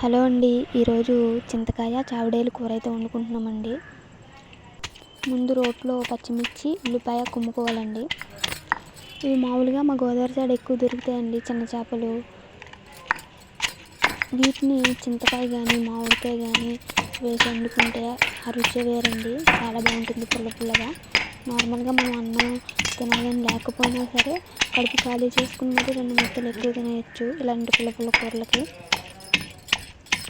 Hello అండి, ఈరోజు చింతకాయ చావడేలు కూర అయితే వండుకుంటున్నామండి. ముందు రోట్లో పచ్చిమిర్చి ఉల్లిపాయ కుమ్ముకోవాలండి. ఇవి మామూలుగా మా గోదావరి సైడ్ ఎక్కువ దొరుకుతాయండి చిన్న చేపలు. వీటిని చింతకాయ కానీ మామిడికాయ కానీ వేసి వండుకుంటే ఆ రుచి వేరండి, చాలా బాగుంటుంది పుల్ల పుల్లగా. నార్మల్గా మనం అన్నం తినాలని లేకపోయినా సరే కడుపు ఖాళీ చేసుకుని మరి 2 ముద్దలు ఎక్కువ తినేయచ్చు ఇలాంటి పుల్ల పుల్ల కూరలకి.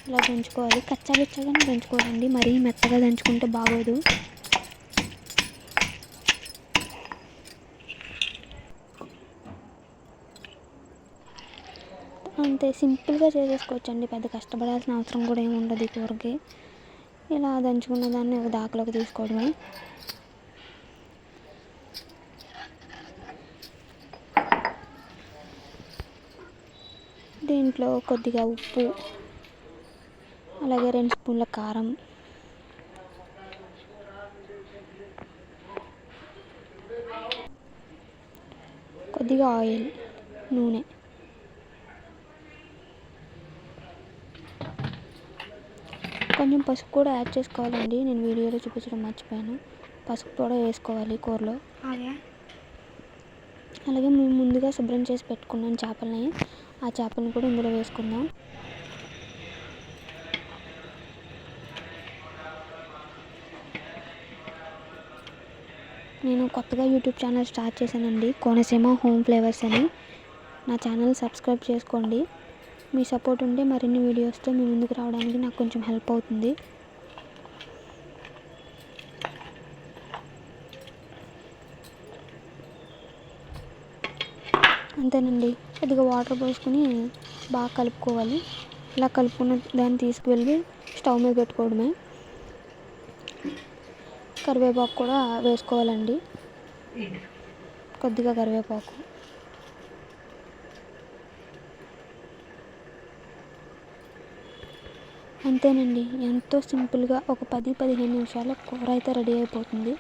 ఇలా దంచుకోవాలి, కచ్చాపిచ్చాగానే దంచుకోవాలండి, మరీ మెత్తగా దంచుకుంటే బాగోదు. అంతే సింపుల్గా చేసేసుకోవచ్చండి, పెద్ద కష్టపడాల్సిన అవసరం కూడా ఏమి ఉండదు ఈ కూరకి. ఇలా దంచుకున్న దాన్ని ఒక దాకలోకి తీసుకోవడమే. దీంట్లో కొద్దిగా ఉప్పు, అలాగే 2 స్పూన్ల కారం, కొద్దిగా ఆయిల్ నూనె, కొంచెం పసుపు కూడా యాడ్ చేసుకోవాలండి. నేను వీడియోలో చూపించడం మర్చిపోయాను, పసుపు కూడా వేసుకోవాలి కూరలో. అలాగే మేము ముందుగా శుభ్రం చేసి పెట్టుకున్నాం చేపలని, ఆ చేపలను కూడా ఇందులో వేసుకుందాం. నేను కొత్తగా యూట్యూబ్ ఛానల్ స్టార్ట్ చేశానండి, కోనసీమ హోమ్ ఫ్లేవర్స్ అని. నా ఛానల్ సబ్స్క్రైబ్ చేసుకోండి. మీ సపోర్ట్ ఉంటే మరిన్ని వీడియోస్తో మీ ముందుకు రావడానికి నాకు కొంచెం హెల్ప్ అవుతుంది. అంతేనండి, కొద్దిగా వాటర్ పోసుకుని బాగా కలుపుకోవాలి. ఇలా కలుపుకున్న దాన్ని తీసుకువెళ్ళి స్టవ్ మీద పెట్టుకోవడమే. కరివేపాకు కూడా వేసుకోవాలండి, కొద్దిగా కరివేపాకు. అంతేనండి, ఎంతో సింపుల్గా ఒక 10-15 నిమిషాల్లో కూర అయితే రెడీ అయిపోతుంది.